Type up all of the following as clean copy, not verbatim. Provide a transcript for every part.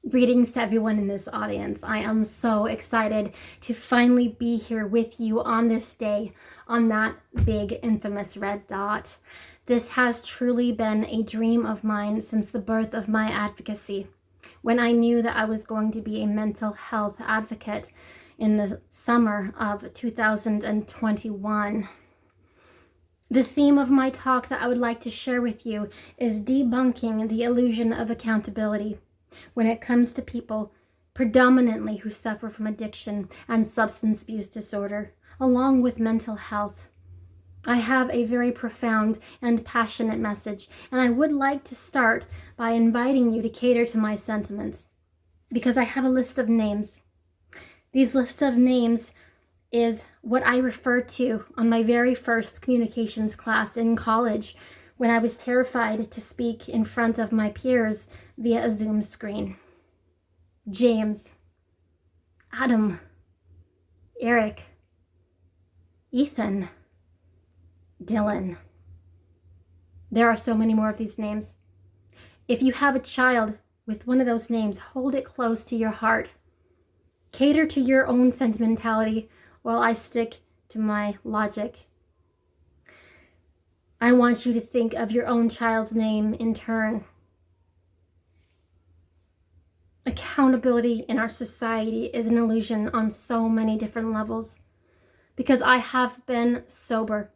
Greetings to everyone in this audience. I am so excited to finally be here with you on this day, on that big infamous red dot. This has truly been a dream of mine since the birth of my advocacy, when I knew that I was going to be a mental health advocate in the summer of 2021. The theme of my talk that I would like to share with you is debunking the illusion of accountability when it comes to people predominantly who suffer from addiction and substance abuse disorder, along with mental health. I have a very profound and passionate message, and I would like to start by inviting you to cater to my sentiments, because I have a list of names. These lists of names is what I referred to on my very first communications class in college, when I was terrified to speak in front of my peers via a Zoom screen. James, Adam, Eric, Ethan, Dylan. There are so many more of these names. If you have a child with one of those names, hold it close to your heart. Cater to your own sentimentality while I stick to my logic. I want you to think of your own child's name in turn. Accountability in our society is an illusion on so many different levels, because I have been sober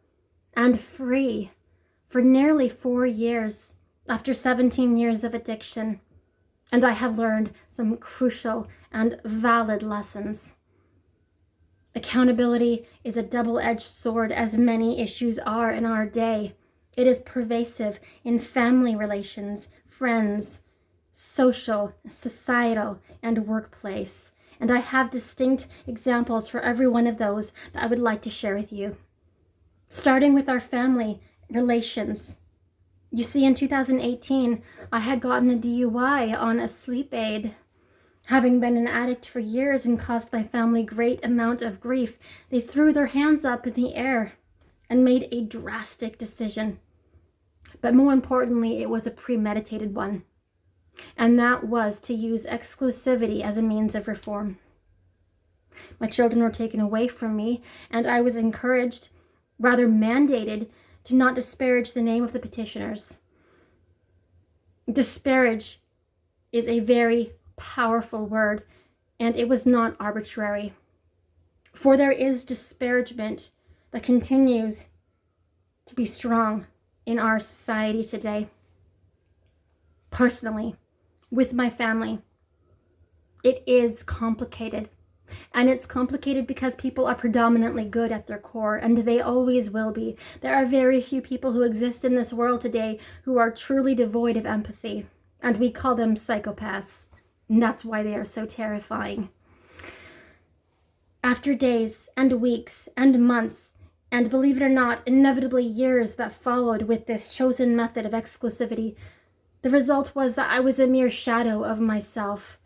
and free for nearly 4 years after 17 years of addiction, and I have learned some crucial and valid lessons. Accountability is a double-edged sword, as many issues are in our day. It is pervasive in family relations, friends, social, societal, and workplace. And I have distinct examples for every one of those that I would like to share with you. Starting with our family relations. You see, in 2018, I had gotten a DUI on a sleep aid. Having been an addict for years and caused my family great amount of grief, they threw their hands up in the air and made a drastic decision. But more importantly, it was a premeditated one. And that was to use exclusivity as a means of reform. My children were taken away from me, and I was encouraged, rather mandated, to not disparage the name of the petitioners. Disparage is a very powerful word, and it was not arbitrary. For there is disparagement that continues to be strong in our society today. Personally, with my family, it is complicated. And it's complicated because people are predominantly good at their core, and they always will be. There are very few people who exist in this world today who are truly devoid of empathy, and we call them psychopaths. And that's why they are so terrifying. After days and weeks and months, and believe it or not, inevitably years that followed with this chosen method of exclusivity, the result was that I was a mere shadow of myself.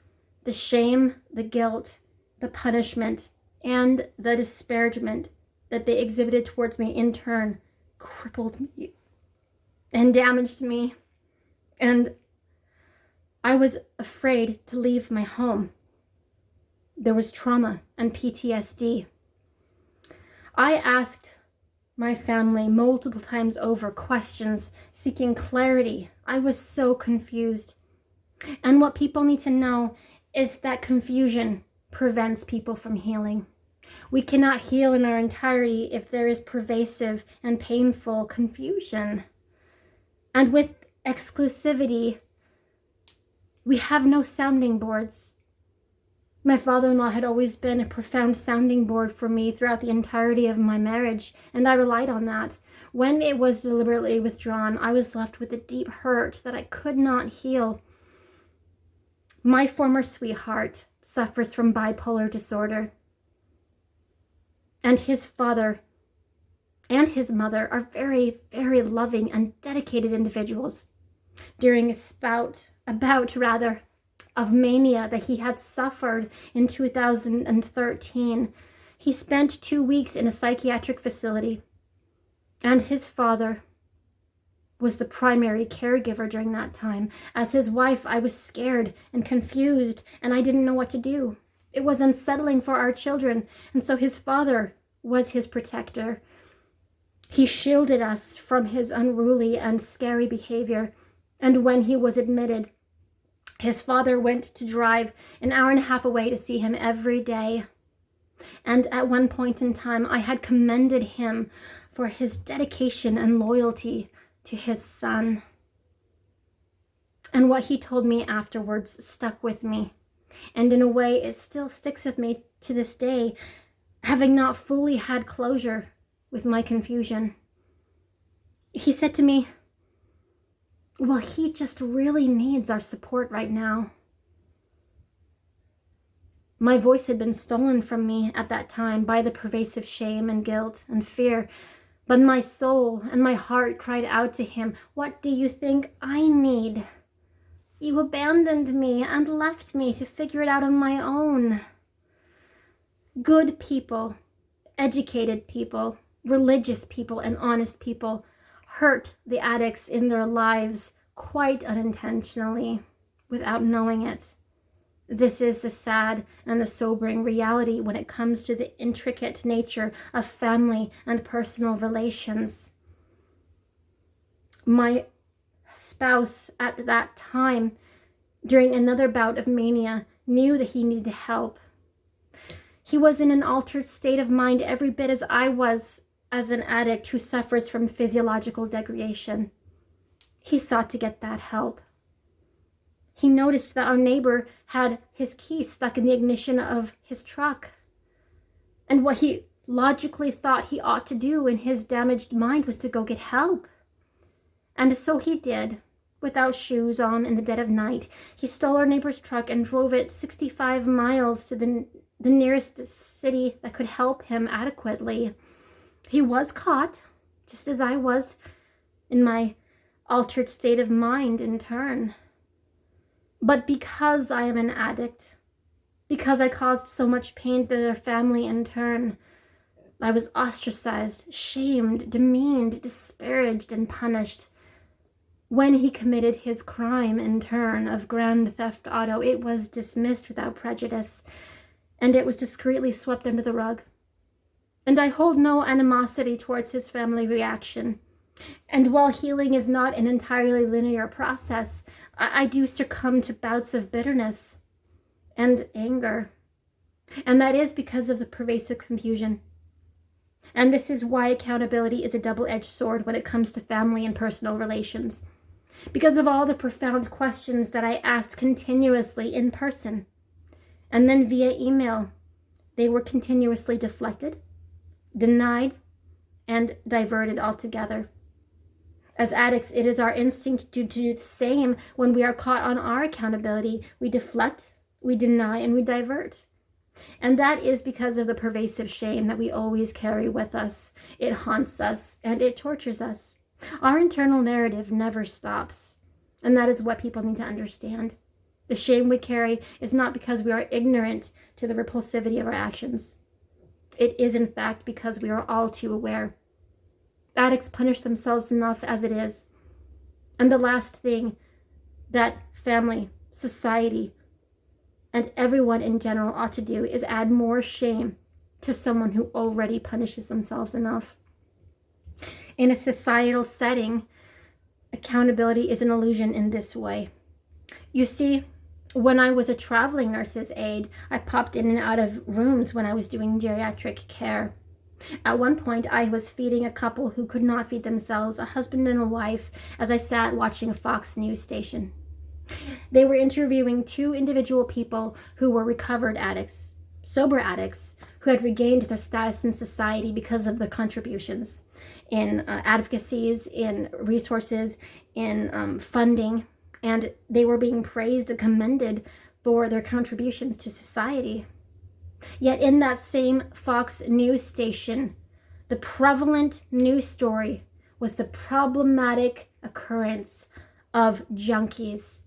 The shame, the guilt, the punishment, and the disparagement that they exhibited towards me in turn crippled me and damaged me. And I was afraid to leave my home. There was trauma and PTSD. I asked my family multiple times over questions, seeking clarity. I was so confused. And what people need to know is that confusion prevents people from healing. We cannot heal in our entirety if there is pervasive and painful confusion. And with exclusivity, we have no sounding boards. My father-in-law had always been a profound sounding board for me throughout the entirety of my marriage, and I relied on that. When it was deliberately withdrawn, I was left with a deep hurt that I could not heal. My former sweetheart suffers from bipolar disorder, and his father and his mother are very, very loving and dedicated individuals. During a bout of mania that he had suffered in 2013, he spent 2 weeks in a psychiatric facility, and his father was the primary caregiver during that time. As his wife, I was scared and confused, and I didn't know what to do. It was unsettling for our children, and so his father was his protector. He shielded us from his unruly and scary behavior, and when he was admitted, his father went to drive an hour and a half away to see him every day. And at one point in time, I had commended him for his dedication and loyalty to his son. And what he told me afterwards stuck with me. And in a way, it still sticks with me to this day, having not fully had closure with my confusion. He said to me, well, he just really needs our support right now. My voice had been stolen from me at that time by the pervasive shame and guilt and fear, but my soul and my heart cried out to him, what do you think I need? You abandoned me and left me to figure it out on my own. Good people, educated people, religious people, and honest people hurt the addicts in their lives quite unintentionally without knowing it. This is the sad and the sobering reality when it comes to the intricate nature of family and personal relations. My spouse at that time, during another bout of mania, knew that he needed help. He was in an altered state of mind every bit as I was as an addict who suffers from physiological degradation. He sought to get that help. He noticed that our neighbor had his key stuck in the ignition of his truck. And what he logically thought he ought to do in his damaged mind was to go get help. And so he did, without shoes on in the dead of night. He stole our neighbor's truck and drove it 65 miles to the nearest city that could help him adequately. He was caught, just as I was in my altered state of mind in turn. But because I am an addict, because I caused so much pain to their family in turn, I was ostracized, shamed, demeaned, disparaged, and punished. When he committed his crime in turn of grand theft auto, it was dismissed without prejudice, and it was discreetly swept under the rug. And I hold no animosity towards his family reaction. And while healing is not an entirely linear process, I do succumb to bouts of bitterness and anger. And that is because of the pervasive confusion. And this is why accountability is a double-edged sword when it comes to family and personal relations. Because of all the profound questions that I asked continuously in person, and then via email, they were continuously deflected, denied, and diverted altogether. As addicts, it is our instinct to do the same when we are caught on our accountability. We deflect, we deny, and we divert. And that is because of the pervasive shame that we always carry with us. It haunts us and it tortures us. Our internal narrative never stops. And that is what people need to understand. The shame we carry is not because we are ignorant to the repulsivity of our actions. It is, in fact, because we are all too aware. Addicts punish themselves enough as it is. And the last thing that family, society, and everyone in general ought to do is add more shame to someone who already punishes themselves enough. In a societal setting, accountability is an illusion in this way. You see, when I was a traveling nurse's aide, I popped in and out of rooms when I was doing geriatric care. At one point, I was feeding a couple who could not feed themselves, a husband and a wife, as I sat watching a Fox News station. They were interviewing two individual people who were recovered addicts, sober addicts, who had regained their status in society because of their contributions in advocacies, in resources, in funding, and they were being praised and commended for their contributions to society. Yet in that same Fox News station, the prevalent news story was the problematic occurrence of junkies.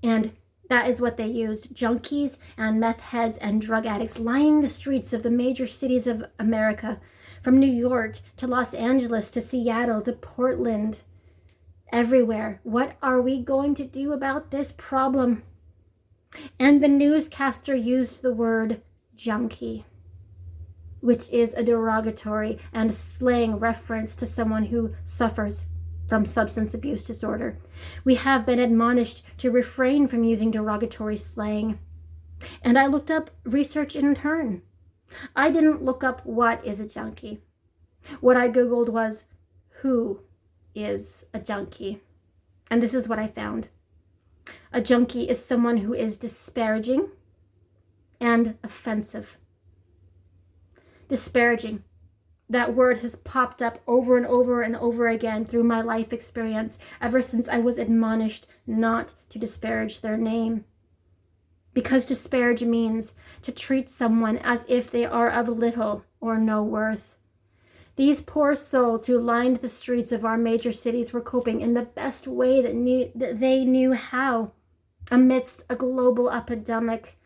And that is what they used, junkies and meth heads and drug addicts lining the streets of the major cities of America, from New York to Los Angeles to Seattle to Portland. everywhere. What are we going to do about this problem? And the newscaster used the word junkie, which is a derogatory and slang reference to someone who suffers from substance abuse disorder. We have been admonished to refrain from using derogatory slang. And I looked up research in turn. I didn't look up what is a junkie. What I Googled was, who is a junkie? And this is what I found. A junkie is someone who is disparaging and offensive. Disparaging. That word has popped up over and over and over again through my life experience ever since I was admonished not to disparage their name. Because disparage means to treat someone as if they are of little or no worth. These poor souls who lined the streets of our major cities were coping in the best way that they knew how, amidst a global epidemic.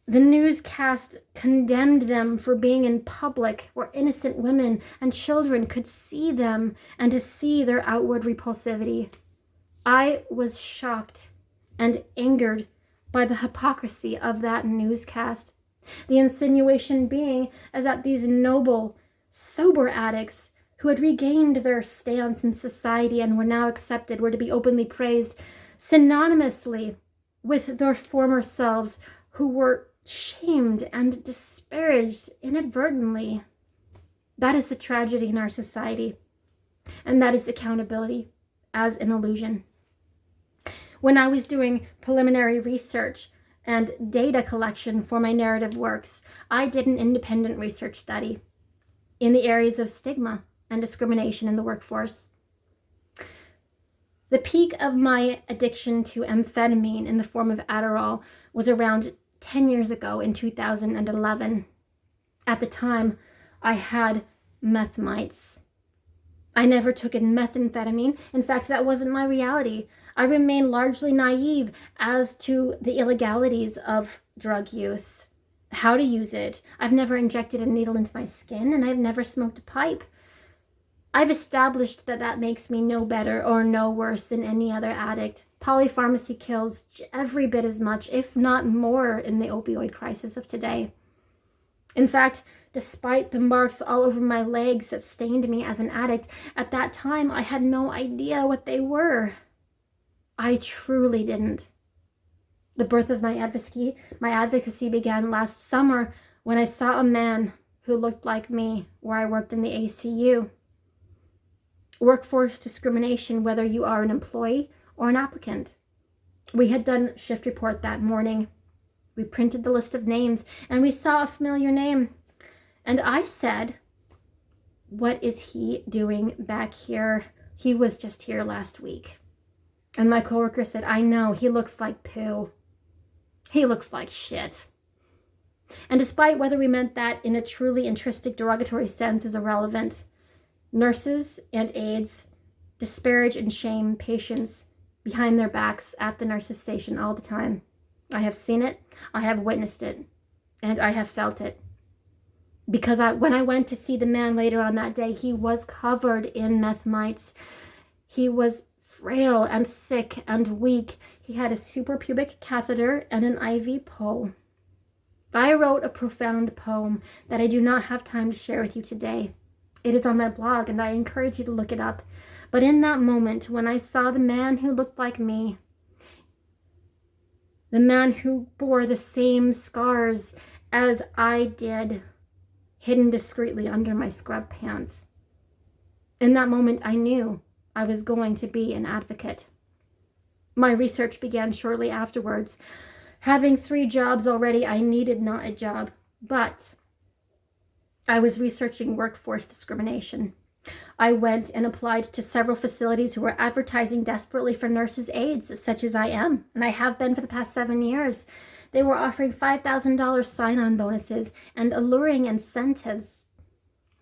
The newscast condemned them for being in public where innocent women and children could see them and to see their outward repulsivity. I was shocked and angered by the hypocrisy of that newscast. The insinuation being is that these noble, sober addicts who had regained their stance in society and were now accepted were to be openly praised synonymously with their former selves who were shamed and disparaged inadvertently. That is the tragedy in our society, and that is accountability as an illusion. When I was doing preliminary research and data collection for my narrative works, I did an independent research study in the areas of stigma and discrimination in the workforce. The peak of my addiction to amphetamine in the form of Adderall was around 10 years ago in 2011. At the time, I had meth mites. I never took in methamphetamine. In fact, that wasn't my reality. I remained largely naive as to the illegalities of drug use, how to use it. I've never injected a needle into my skin, and I've never smoked a pipe. I've established that that makes me no better or no worse than any other addict. Polypharmacy kills every bit as much, if not more, in the opioid crisis of today. In fact, despite the marks all over my legs that stained me as an addict, at that time I had no idea what they were. I truly didn't. The birth of my advocacy began last summer when I saw a man who looked like me where I worked in the ACU. Workforce discrimination, whether you are an employee or an applicant. We had done shift report that morning. We printed the list of names and we saw a familiar name. And I said, "What is he doing back here? He was just here last week." And my coworker said, "I know, he looks like poo. He looks like shit." And despite whether we meant that in a truly intrinsic derogatory sense is irrelevant, nurses and aides disparage and shame patients behind their backs at the nurses' station all the time. I have seen it, I have witnessed it, and I have felt it. Because when I went to see the man later on that day, he was covered in meth mites. He was frail and sick and weak. He had a suprapubic catheter and an IV pole. I wrote a profound poem that I do not have time to share with you today. It is on my blog, and I encourage you to look it up. But in that moment, when I saw the man who looked like me, the man who bore the same scars as I did, hidden discreetly under my scrub pants, in that moment I knew I was going to be an advocate. My research began shortly afterwards. Having 3 jobs already, I needed not a job, but I was researching workforce discrimination. I went and applied to several facilities who were advertising desperately for nurses' aides, such as I am, and I have been for the past 7 years. They were offering $5,000 sign-on bonuses and alluring incentives.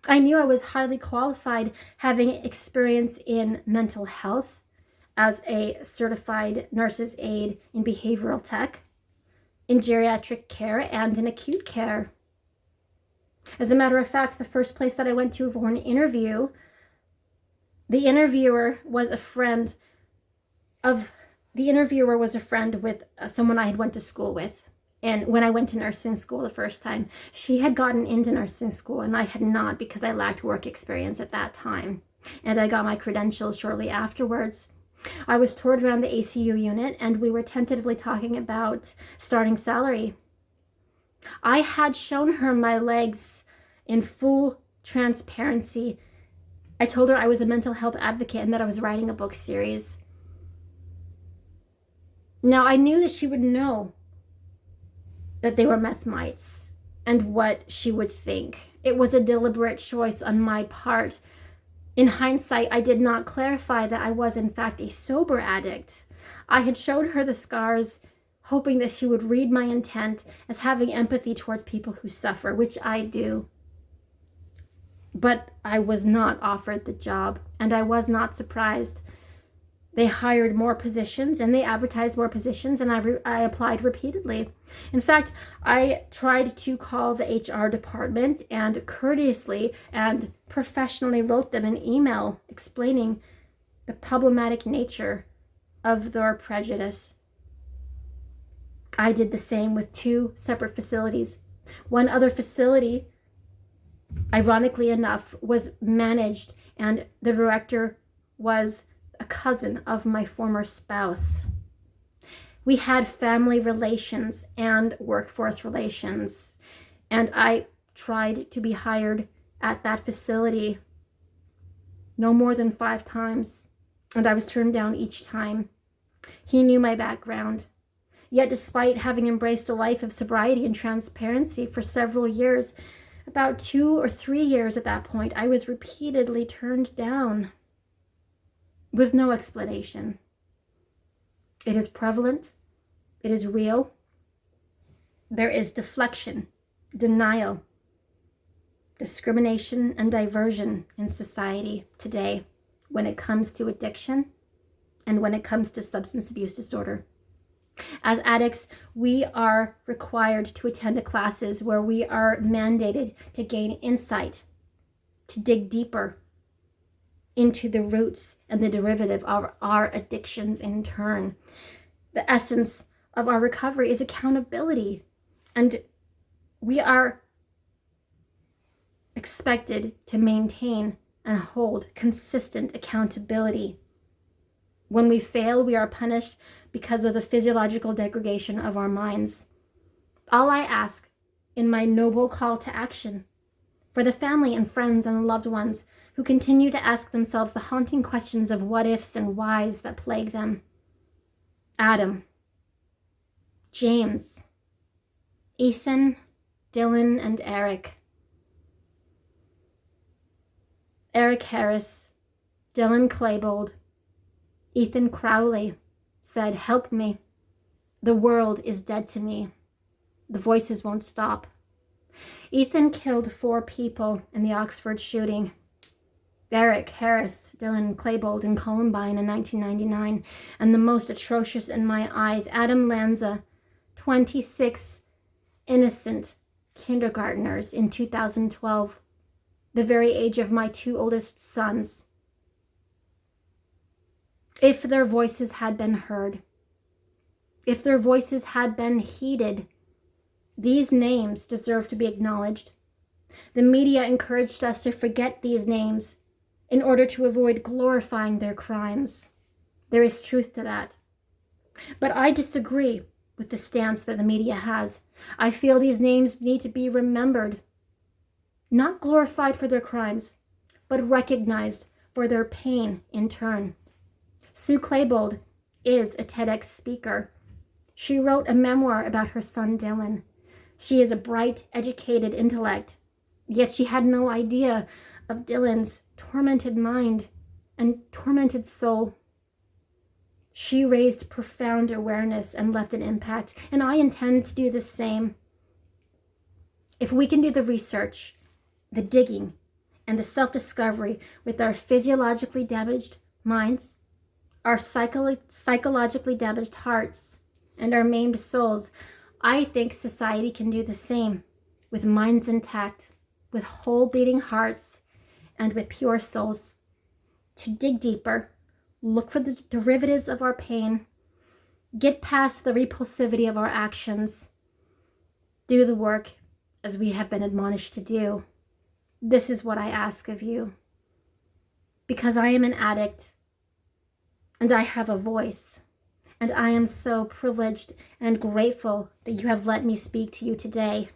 I knew I was highly qualified, having experience in mental health as a certified nurse's aide in behavioral tech, in geriatric care, and in acute care. As a matter of fact, the first place that I went to for an interview The interviewer was a friend with someone I had went to school with. And when I went to nursing school the first time, she had gotten into nursing school and I had not, because I lacked work experience at that time. And I got my credentials shortly afterwards. I was toured around the ACU unit and we were tentatively talking about starting salary. I had shown her my legs in full transparency. I told her I was a mental health advocate and that I was writing a book series. Now, I knew that she would know that they were meth mites and what she would think. It was a deliberate choice on my part. In hindsight, I did not clarify that I was in fact a sober addict. I had showed her the scars, hoping that she would read my intent as having empathy towards people who suffer, which I do. But I was not offered the job, and I was not surprised. They hired more positions and they advertised more positions, and I applied repeatedly. In fact, I tried to call the HR department and courteously and professionally wrote them an email explaining the problematic nature of their prejudice. I did the same with 2 separate facilities. One other facility, ironically enough, was managed, and the director was a cousin of my former spouse. We had family relations and workforce relations, and I tried to be hired at that facility no more than 5 times, and I was turned down each time. He knew my background. Yet despite having embraced a life of sobriety and transparency for several years, about 2 or 3 years at that point, I was repeatedly turned down with no explanation. It is prevalent. It is real. There is deflection, denial, discrimination, and diversion in society today when it comes to addiction and when it comes to substance abuse disorder. As addicts, we are required to attend classes where we are mandated to gain insight, to dig deeper into the roots and the derivative of our addictions in turn. The essence of our recovery is accountability, and we are expected to maintain and hold consistent accountability. When we fail, we are punished because of the physiological degradation of our minds. All I ask in my noble call to action for the family and friends and loved ones who continue to ask themselves the haunting questions of what ifs and whys that plague them. Adam, James, Ethan, Dylan, and Eric. Eric Harris, Dylan Klebold, Ethan Crowley said, "Help me. The world is dead to me. The voices won't stop." Ethan killed 4 people in the Oxford shooting. Eric Harris, Dylan Klebold, and Columbine in 1999. And the most atrocious in my eyes, Adam Lanza, 26 innocent kindergartners in 2012, the very age of my 2 oldest sons. If their voices had been heard, if their voices had been heeded, these names deserve to be acknowledged. The media encouraged us to forget these names in order to avoid glorifying their crimes. There is truth to that. But I disagree with the stance that the media has. I feel these names need to be remembered, not glorified for their crimes, but recognized for their pain in turn. Sue Klebold is a TEDx speaker. She wrote a memoir about her son Dylan. She is a bright, educated intellect, yet she had no idea of Dylan's tormented mind and tormented soul. She raised profound awareness and left an impact, and I intend to do the same. If we can do the research, the digging, and the self-discovery with our physiologically damaged minds, our psychologically damaged hearts, and our maimed souls, I think society can do the same with minds intact, with whole beating hearts, and with pure souls. to dig deeper, look for the derivatives of our pain, get past the repulsivity of our actions, do the work as we have been admonished to do. This is what I ask of you. Because I am an addict and I have a voice, and I am so privileged and grateful that you have let me speak to you today.